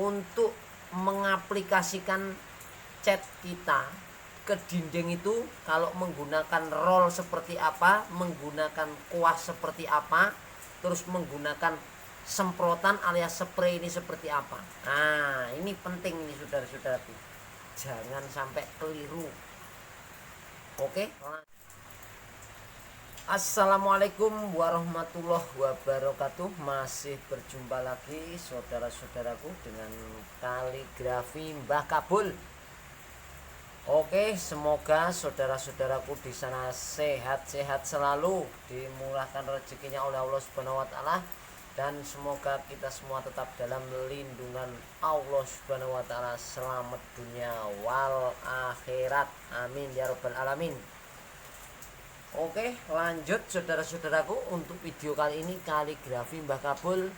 untuk mengaplikasikan cat kita ke dinding itu, kalau menggunakan roll seperti apa, menggunakan kuas seperti apa, terus menggunakan semprotan alias spray ini seperti apa. Nah, ini penting ini saudara-saudaraku, jangan sampai keliru. Oke. Assalamualaikum warahmatullahi wabarakatuh. Masih berjumpa lagi saudara-saudaraku dengan kaligrafi Mbah Kabul. Oke, semoga saudara-saudaraku di sana sehat-sehat selalu, dimurahkan rezekinya oleh Allah Subhanahu wa taala, dan semoga kita semua tetap dalam lindungan Allah Subhanahu wa taala, selamat dunia wal akhirat. Amin ya rabbal alamin. Oke, lanjut saudara-saudaraku, untuk video kali ini kaligrafi Mbah Kabul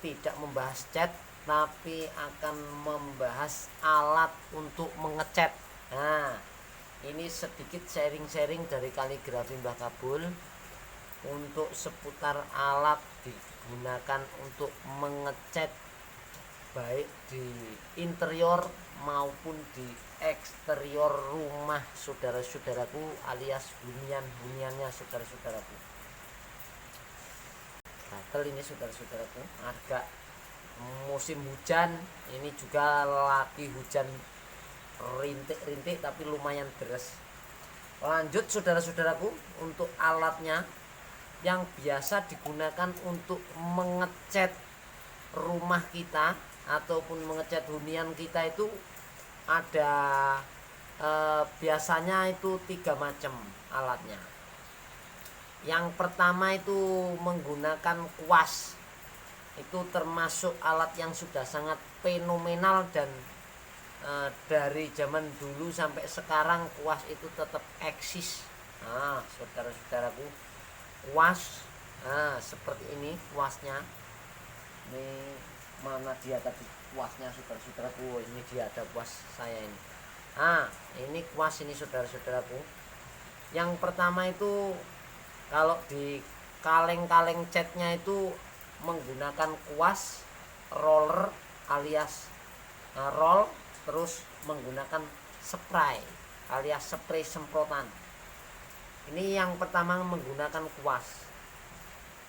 tidak membahas cat, tapi akan membahas alat untuk mengecat. Nah, ini sedikit sharing-sharing dari kaligrafi Mbah Kabul untuk seputar alat digunakan untuk mengecat, baik di interior maupun di eksterior rumah saudara-saudaraku, alias hunian-huniannya saudara-saudaraku. Gatel ini saudara-saudaraku, agak musim hujan, ini juga lagi hujan rintik-rintik tapi lumayan deras. Lanjut saudara-saudaraku, untuk alatnya yang biasa digunakan untuk mengecat rumah kita ataupun mengecat hunian kita itu ada biasanya itu 3 macam alatnya. Yang pertama itu menggunakan kuas. Itu termasuk alat yang sudah sangat fenomenal, dan dari zaman dulu sampai sekarang kuas itu tetap eksis. Nah, saudara-saudaraku, kuas seperti ini kuasnya. Ini mana dia tadi kuasnya saudara-saudaraku? Ini dia, ada kuas saya ini. Nah, ini kuas ini saudara-saudaraku. Yang pertama itu kalau di kaleng-kaleng catnya itu menggunakan kuas, roller alias roll, terus menggunakan spray alias spray semprotan. Ini yang pertama menggunakan kuas.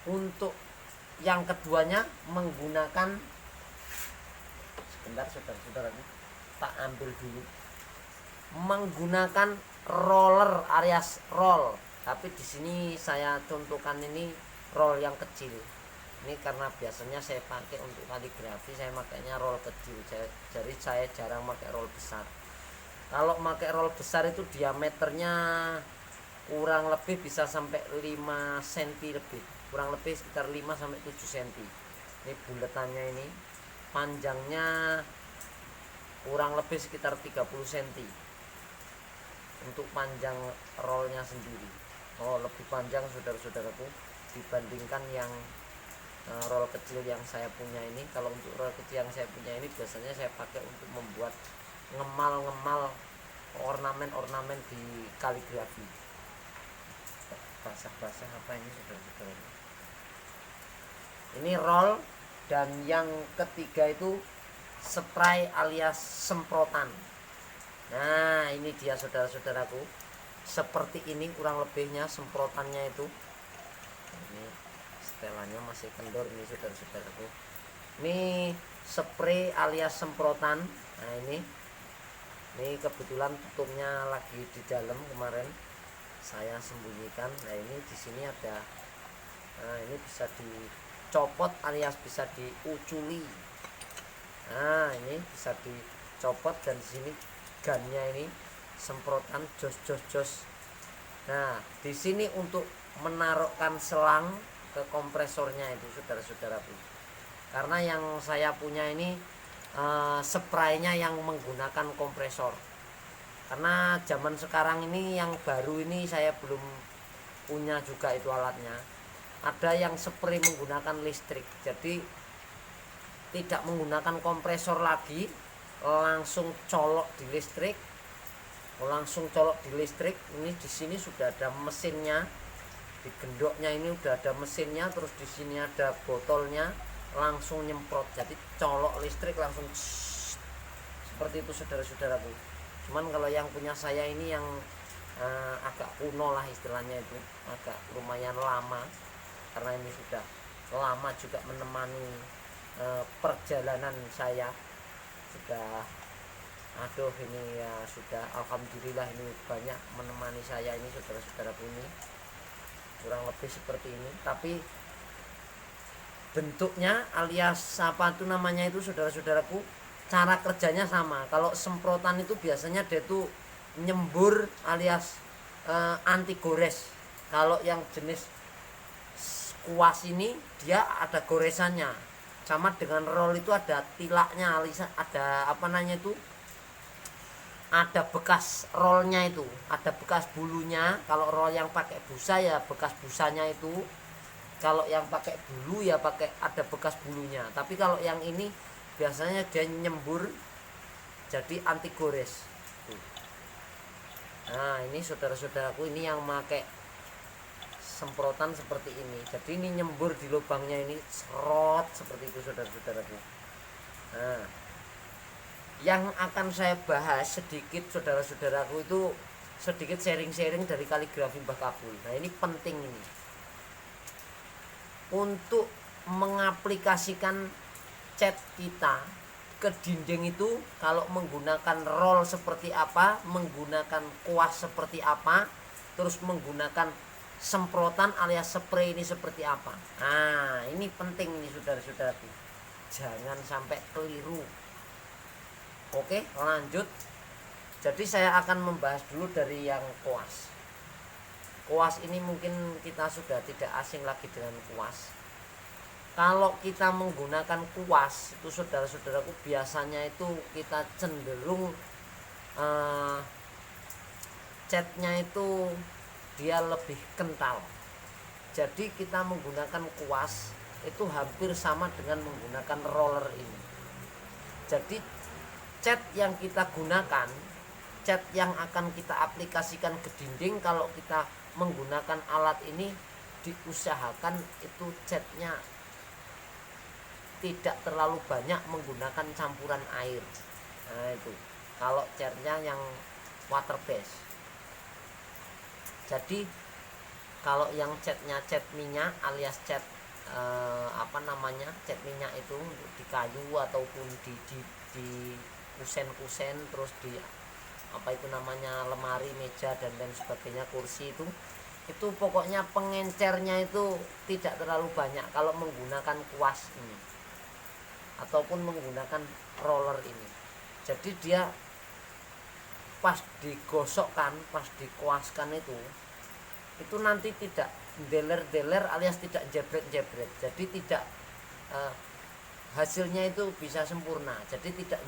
Untuk yang keduanya menggunakan, sebentar saudara-saudara, tak ambil dulu, menggunakan roller alias roll. Tapi di sini saya contohkan ini roll yang kecil. Ini karena biasanya saya pakai untuk kaligrafi, saya makainya roll kecil. Jadi saya jarang pakai roll besar. Kalau pakai roll besar itu diameternya kurang lebih bisa sampai 5 cm lebih, kurang lebih sekitar 5 sampai 7 cm. Ini buletannya, ini panjangnya kurang lebih sekitar 30 cm untuk panjang rollnya sendiri. Oh, lebih panjang saudara-saudaraku dibandingkan yang roll kecil yang saya punya ini. Kalau untuk roll kecil yang saya punya ini biasanya saya pakai untuk membuat ngemal-ngemal ornamen-ornamen di kaligrafi. Basah-basah apa ini saudara-saudara? Ini roll. Dan yang ketiga itu spray alias semprotan. Nah, ini dia saudara-saudaraku, seperti ini kurang lebihnya semprotannya itu. Ini setelannya masih kendor ini saudara-saudaraku. Ini spray alias semprotan. Nah, ini kebetulan tutupnya lagi di dalam, kemarin saya sembunyikan. Nah, ini di sini ada. Nah, ini bisa dicopot alias bisa diuculi. Nah, ini bisa dicopot, dan di sini gannya ini semprotan jos. Nah, di sini untuk menaruhkan selang ke kompresornya itu saudara-saudaraku. Karena yang saya punya ini spraynya yang menggunakan kompresor. Karena zaman sekarang ini yang baru ini saya belum punya juga itu alatnya. Ada yang spray menggunakan listrik, jadi tidak menggunakan kompresor lagi, langsung colok di listrik. Ini di sini sudah ada mesinnya, di gendoknya ini udah ada mesinnya, terus di sini ada botolnya, langsung nyemprot, jadi colok listrik langsung seperti itu saudara-saudaraku. Cuman kalau yang punya saya ini yang agak kuno lah istilahnya, itu agak lumayan lama, karena ini sudah lama juga menemani perjalanan saya. Sudah ini ya sudah alhamdulillah ini banyak menemani saya ini saudara-saudaraku, ini kurang lebih seperti ini. Tapi bentuknya alias apa itu namanya itu saudara-saudaraku, cara kerjanya sama. Kalau semprotan itu biasanya dia tuh nyembur alias anti gores. Kalau yang jenis kuas ini dia ada goresannya, sama dengan roll itu ada tilaknya, ada apa namanya itu, ada bekas rollnya itu, ada bekas bulunya. Kalau roll yang pakai busa ya bekas busanya itu, kalau yang pakai bulu ya pakai ada bekas bulunya. Tapi kalau yang ini biasanya dia nyembur jadi anti gores. Nah ini saudara-saudaraku, ini yang pakai semprotan seperti ini. Jadi ini nyembur di lubangnya ini, serot seperti itu saudara-saudaraku. Nah yang akan saya bahas sedikit saudara-saudaraku itu sedikit sharing-sharing dari kaligrafi Mbah Kabul. Nah ini penting ini untuk mengaplikasikan cat kita ke dinding itu. Kalau menggunakan roll seperti apa, menggunakan kuas seperti apa, terus menggunakan semprotan alias spray ini seperti apa. Nah ini penting nih saudara-saudaraku, jangan sampai keliru. Oke lanjut. Jadi saya akan membahas dulu dari yang kuas. Kuas ini mungkin kita sudah tidak asing lagi dengan kuas. Kalau kita menggunakan kuas itu saudara-saudaraku, biasanya itu kita cenderung catnya itu dia lebih kental. Jadi kita menggunakan kuas itu hampir sama dengan menggunakan roller ini. Jadi cat yang kita gunakan, cat yang akan kita aplikasikan ke dinding, kalau kita menggunakan alat ini diusahakan itu catnya tidak terlalu banyak menggunakan campuran air. Nah itu kalau catnya yang water base. Jadi kalau yang catnya cat minyak alias cat cat minyak itu di kayu ataupun di kusen-kusen, terus di lemari, meja dan lain sebagainya, kursi itu pokoknya pengencernya itu tidak terlalu banyak kalau menggunakan kuas ini ataupun menggunakan roller ini. Jadi dia pas digosokkan, pas dikuaskan itu nanti tidak deler-deler alias tidak jebret-jebret. Jadi tidak hasilnya itu bisa sempurna. Jadi tidak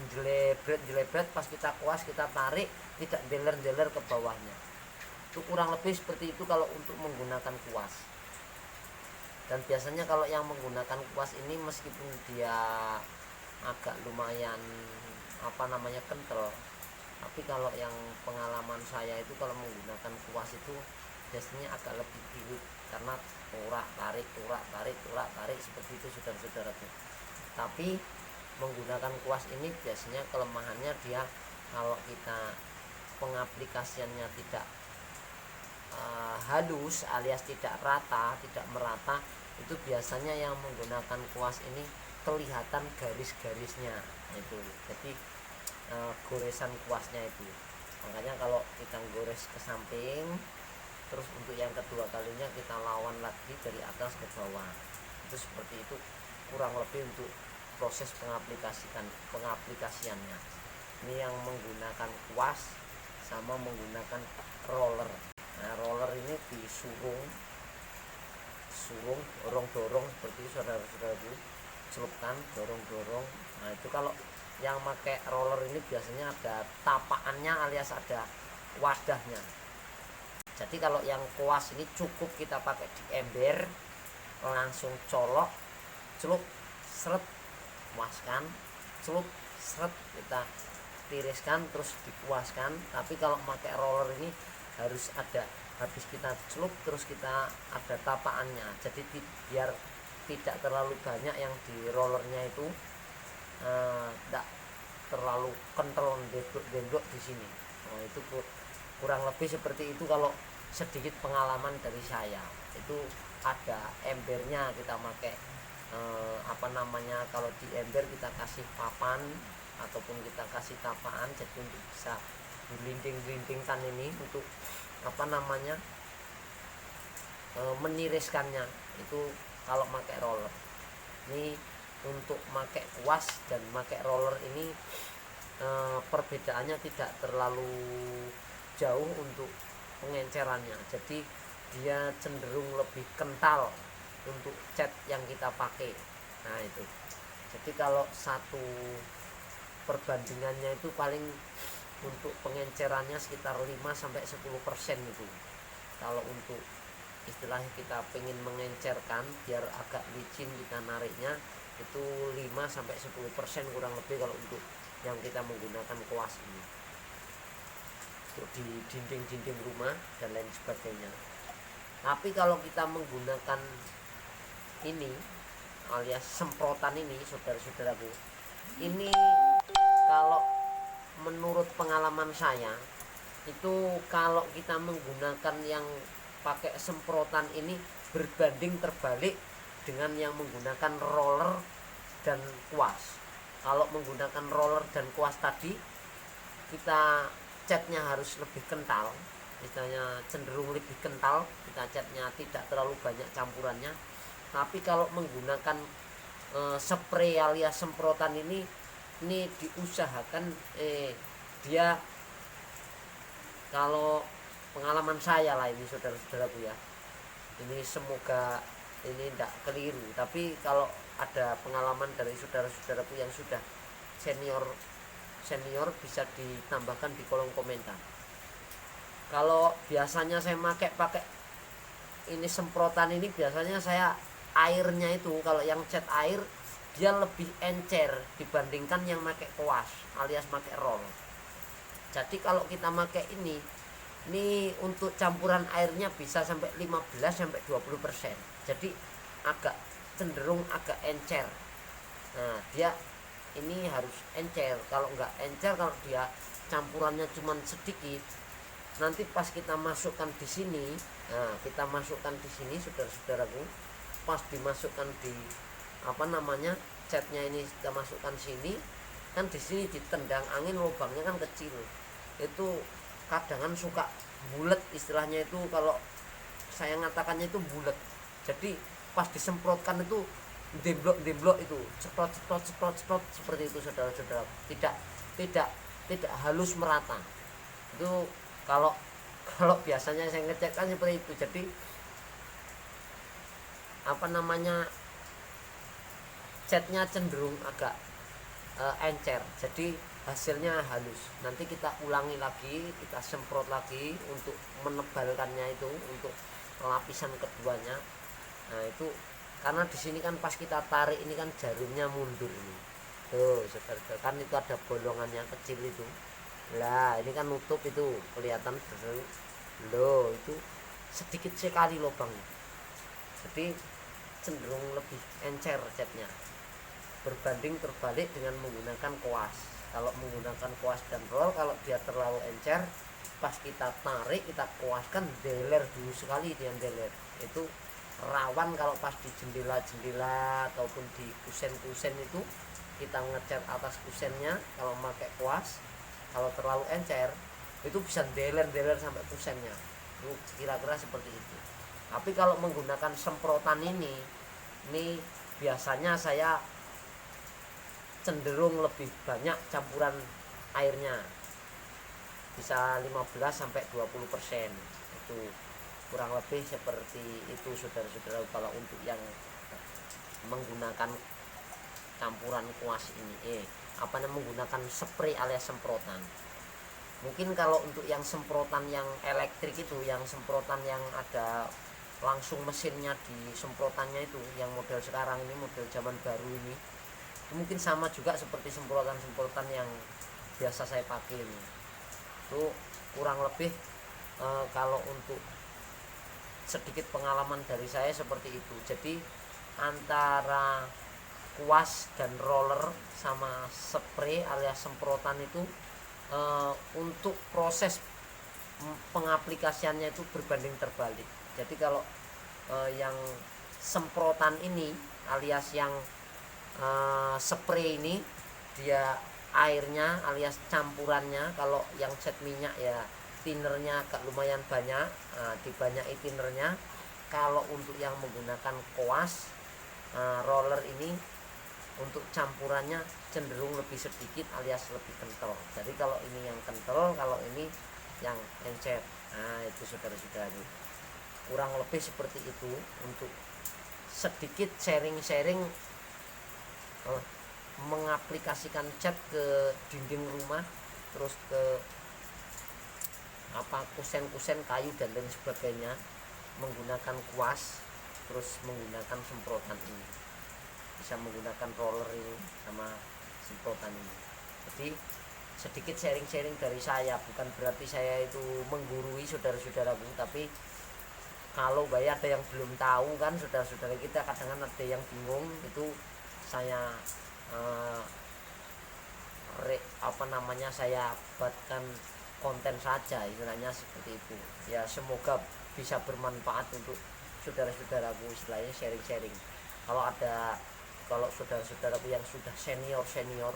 jelebret pas kita kuas, kita tarik tidak deler-deler ke bawahnya. Itu kurang lebih seperti itu kalau untuk menggunakan kuas. Dan biasanya kalau yang menggunakan kuas ini meskipun dia agak lumayan kental, tapi kalau yang pengalaman saya itu kalau menggunakan kuas itu biasanya agak lebih irit, karena turak tarik seperti itu saudara-saudara. Tapi menggunakan kuas ini biasanya kelemahannya dia kalau kita pengaplikasiannya tidak halus alias tidak rata, tidak merata, itu biasanya yang menggunakan kuas ini kelihatan garis-garisnya itu. Jadi goresan kuasnya itu. Makanya kalau kita gores ke samping, terus untuk yang kedua kalinya kita lawan lagi dari atas ke bawah. Itu seperti itu kurang lebih untuk proses pengaplikasiannya. Ini yang menggunakan kuas sama menggunakan roller. Nah roller ini disurung, dorong seperti itu saudara-saudaraku, celupkan, dorong. Nah itu kalau yang pakai roller ini biasanya ada tapaannya alias ada wadahnya. Jadi kalau yang kuas ini cukup kita pakai di ember, langsung colok, celup, seret, puaskan, celup, seret, kita tiriskan terus dikuaskan. Tapi kalau pakai roller ini harus ada, habis kita celup terus kita ada tapaannya, jadi biar tidak terlalu banyak yang di rollernya itu, tidak terlalu kental dendok di sini. Nah, itu kurang lebih seperti itu kalau sedikit pengalaman dari saya. Itu ada embernya kita pakai kalau di ember kita kasih papan ataupun kita kasih tapaan, jadi untuk bisa gelinding-gelindingkan ini untuk meniriskannya itu kalau pakai roller. Ini untuk pakai kuas dan pakai roller ini perbedaannya tidak terlalu jauh untuk pengencerannya, jadi dia cenderung lebih kental untuk cat yang kita pakai. Nah itu, jadi kalau satu perbandingannya itu paling untuk pengencerannya sekitar 5-10% itu. Kalau untuk istilahnya kita pengen mengencerkan biar agak licin kita nariknya, itu 5-10% kurang lebih kalau untuk yang kita menggunakan kuas ini untuk di dinding-dinding rumah dan lain sebagainya. Tapi kalau kita menggunakan ini alias semprotan ini, saudara-saudaraku, ini kalau menurut pengalaman saya itu kalau kita menggunakan yang pakai semprotan ini berbanding terbalik dengan yang menggunakan roller dan kuas. Kalau menggunakan roller dan kuas tadi, kita catnya harus lebih kental, misalnya cenderung lebih kental, kita catnya tidak terlalu banyak campurannya. Tapi kalau menggunakan spray alias semprotan ini diusahakan dia, kalau pengalaman saya lah ini saudara-saudaraku ya, ini semoga ini tidak keliru, tapi kalau ada pengalaman dari saudara-saudaraku yang sudah senior bisa ditambahkan di kolom komentar. Kalau biasanya saya pakai ini semprotan ini, biasanya saya airnya itu, kalau yang cat air dia lebih encer dibandingkan yang pakai kuas alias pakai roll. Jadi kalau kita pakai ini untuk campuran airnya bisa sampai 15-20%. Jadi agak cenderung agak encer. Nah, dia ini harus encer. Kalau enggak encer, kalau dia campurannya cuma sedikit, nanti pas kita masukkan di sini, kita masukkan di sini saudara-saudaraku, pas dimasukkan di catnya ini kita masukkan sini, kan di sini ditendang angin, lubangnya kan kecil, itu kadang suka bulet, istilahnya itu kalau saya ngatakannya itu bulet. Jadi pas disemprotkan itu demblok itu ceprot seperti itu saudara-saudara, tidak halus merata. Itu kalau biasanya saya ngecekkan seperti itu. Jadi catnya cenderung agak encer, jadi hasilnya halus. Nanti kita ulangi lagi, kita semprot lagi untuk menebalkannya itu, untuk lapisan keduanya. Nah itu karena di sini kan pas kita tarik ini kan jarumnya mundur ini. Tuh saudara, kan itu ada bolongannya kecil itu. Lah ini kan nutup, itu kelihatan loh, itu sedikit sekali lubangnya. Jadi cenderung lebih encer catnya berbanding terbalik dengan menggunakan kuas. Kalau menggunakan kuas dan roll, kalau dia terlalu encer, pas kita tarik, kita kuaskan, deler dulu sekali dia deler. Itu rawan kalau pas di jendela-jendela ataupun di kusen-kusen itu kita ngecat atas kusennya. Kalau pakai kuas, kalau terlalu encer itu bisa deler sampai kusennya. Itu kira-kira seperti itu. Tapi kalau menggunakan semprotan ini biasanya saya cenderung lebih banyak campuran airnya, bisa 15-20%. Itu kurang lebih seperti itu saudara-saudara, kalau untuk yang menggunakan campuran kuas ini menggunakan spray alias semprotan. Mungkin kalau untuk yang semprotan yang elektrik itu, yang semprotan yang ada langsung mesinnya di semprotannya itu, yang model sekarang ini, model zaman baru ini, mungkin sama juga seperti semprotan-semprotan yang biasa saya pakai ini. Itu kurang lebih kalau untuk sedikit pengalaman dari saya seperti itu. Jadi antara kuas dan roller sama spray alias semprotan itu untuk proses pengaplikasiannya itu berbanding terbalik. Jadi kalau yang semprotan ini alias yang spray ini dia airnya alias campurannya, kalau yang cat minyak ya tinernya agak lumayan banyak, dibanyaki tinernya. Kalau untuk yang menggunakan koas roller ini untuk campurannya cenderung lebih sedikit alias lebih kental. Jadi kalau ini yang kental, kalau ini yang encer. Nah itu saudara-saudara, kurang lebih seperti itu untuk sedikit sharing-sharing mengaplikasikan cat ke dinding rumah, terus ke kusen-kusen kayu dan lain sebagainya menggunakan kuas, terus menggunakan semprotan ini, bisa menggunakan roller ini sama semprotan ini. Jadi sedikit sharing-sharing dari saya, bukan berarti saya itu menggurui saudara-saudaraku, tapi kalau ada yang belum tahu kan saudara-saudara kita, kadang ada yang bingung, itu saya saya buatkan konten saja, istilahnya seperti itu ya. Semoga bisa bermanfaat untuk saudara-saudaraku, istilahnya sharing-sharing. Kalau saudara-saudaraku yang sudah senior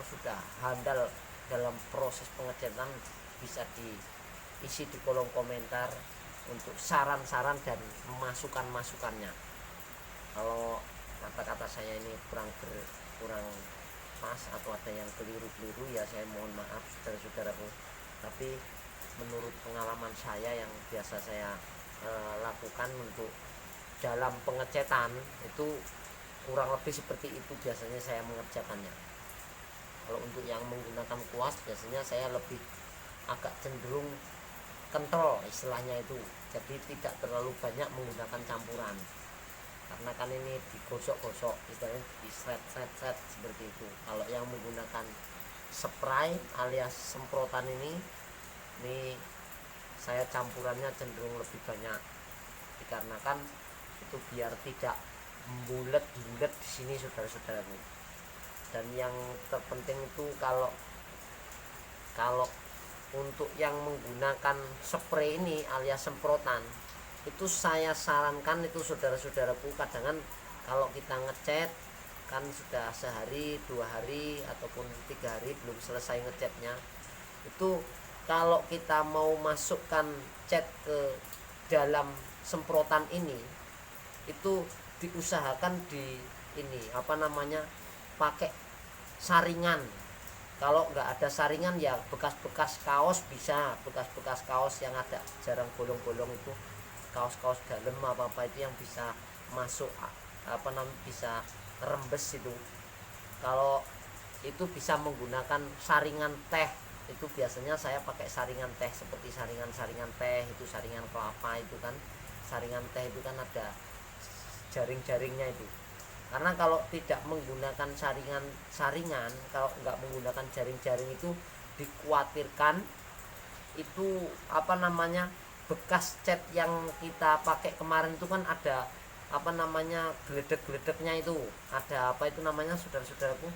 sudah handal dalam proses pengecatan, bisa diisi di kolom komentar untuk saran-saran dan masukan-masukannya. Kalau kata-kata saya ini kurang pas atau ada yang keliru-keliru ya saya mohon maaf saudara-saudaraku. Tapi menurut pengalaman saya yang biasa saya lakukan untuk dalam pengecatan itu kurang lebih seperti itu biasanya saya mengerjakannya. Kalau untuk yang menggunakan kuas biasanya saya lebih agak cenderung kental istilahnya itu, jadi tidak terlalu banyak menggunakan campuran, karena kan ini digosok-gosok, istilahnya di set seperti itu. Kalau yang menggunakan spray alias semprotan ini saya campurannya cenderung lebih banyak, dikarenakan itu biar tidak bulet di sini saudara-saudaraku. Dan yang terpenting itu kalau untuk yang menggunakan spray ini alias semprotan itu saya sarankan itu saudara-saudaraku, kadang kalau kita ngecat kan sudah sehari 2 hari ataupun 3 hari belum selesai ngecatnya, itu kalau kita mau masukkan cat ke dalam semprotan ini itu diusahakan pakai saringan. Kalau nggak ada saringan ya bekas-bekas kaos bisa, bekas-bekas kaos yang ada jarang bolong-bolong itu, kaos-kaos dalam apa itu yang bisa masuk bisa rembes itu. Kalau itu bisa menggunakan saringan teh, itu biasanya saya pakai saringan teh seperti saringan teh itu, saringan kelapa itu kan, saringan teh itu kan ada jaring-jaringnya itu. Karena kalau tidak menggunakan saringan, kalau nggak menggunakan jaring-jaring itu dikhawatirkan itu bekas cat yang kita pakai kemarin itu kan ada geledek-geledeknya itu, ada saudara-saudaraku,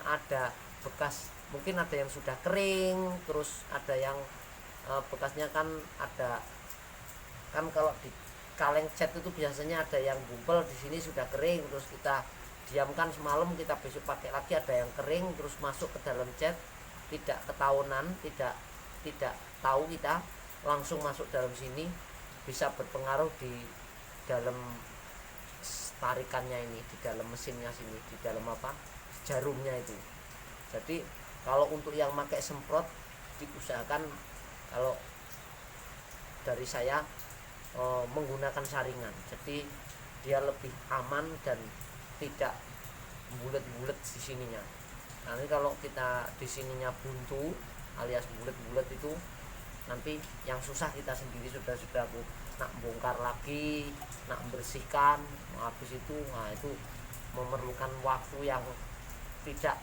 ada bekas, mungkin ada yang sudah kering, terus ada yang bekasnya kan ada kan. Kalau di kaleng cat itu biasanya ada yang gumpal, di sini sudah kering, terus kita diamkan semalam, kita besok pakai lagi ada yang kering, terus masuk ke dalam cat, tidak ketahuan, tidak tahu, kita langsung masuk dalam sini, bisa berpengaruh di dalam tarikannya ini, di dalam mesinnya sini, di dalam jarumnya itu. Jadi kalau untuk yang pakai semprot diusahakan kalau dari saya menggunakan saringan, jadi dia lebih aman dan tidak bulet-bulet di sininya. Nanti kalau kita di sininya buntu alias bulet-bulet itu nanti yang susah kita sendiri, saudara-saudaraku, nak bongkar lagi, nak bersihkan, habis itu itu memerlukan waktu yang tidak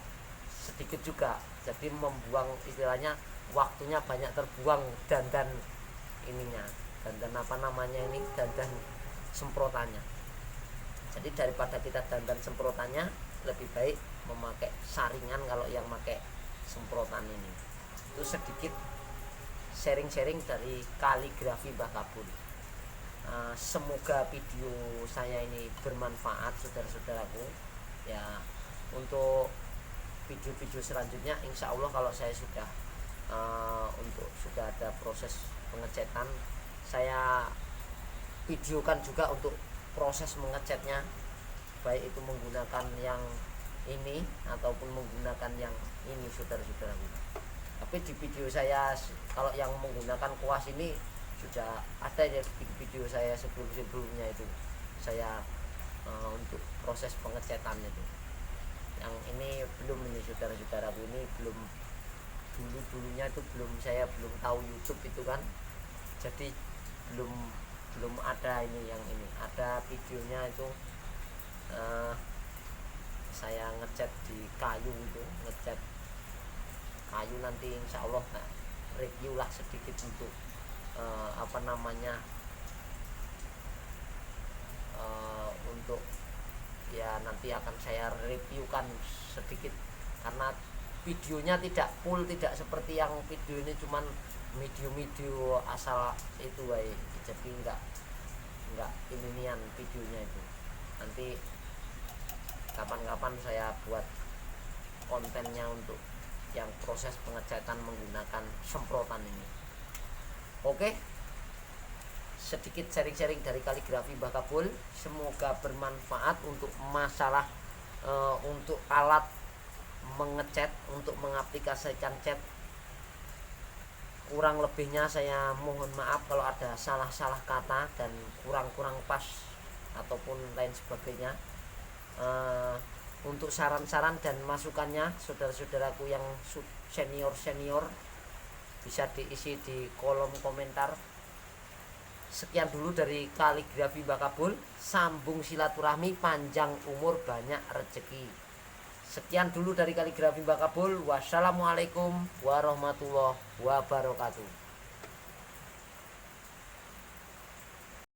sedikit juga, jadi membuang, istilahnya waktunya banyak terbuang dandan ininya, dandan semprotannya. Jadi daripada kita dandan semprotannya, lebih baik memakai saringan kalau yang pakai semprotan ini. Itu sedikit sharing-sharing dari kaligrafi Mbah Kabul. Semoga video saya ini bermanfaat saudara-saudaraku ya. Untuk video-video selanjutnya insya Allah kalau saya sudah sudah ada proses pengecetan, saya videokan juga untuk proses mengecatnya, baik itu menggunakan yang ini ataupun menggunakan yang ini saudara-saudaraku. Tapi di video saya kalau yang menggunakan kuas ini sudah ada ya, video saya sebelumnya itu saya untuk proses pengecetan itu. Yang ini belum, ini saudara-saudaraku, ini belum, dulunya itu saya belum tahu YouTube itu kan, jadi belum ada ini. Yang ini ada videonya itu, saya ngecat di kayu itu, ngecat kayu. Nanti insya Allah review lah sedikit untuk untuk ya nanti akan saya reviewkan sedikit, karena videonya tidak full, tidak seperti yang video ini cuman video asal itu baik. Jadi enggak inian videonya itu. Nanti kapan-kapan saya buat kontennya untuk yang proses pengecatan menggunakan semprotan ini. Oke, sedikit sharing-sharing dari kaligrafi Mbah Kabul. Semoga bermanfaat untuk masalah untuk alat mengecat, untuk mengaplikasikan cat. Kurang lebihnya saya mohon maaf kalau ada salah-salah kata dan kurang pas ataupun lain sebagainya. Untuk saran-saran dan masukannya saudara-saudaraku yang senior bisa diisi di kolom komentar. Sekian dulu dari kaligrafi Mbah Kabul. Sambung silaturahmi, panjang umur, banyak rezeki. Sekian dulu dari kaligrafi Mbah Kabul. Wassalamualaikum warahmatullahi wabarakatuh.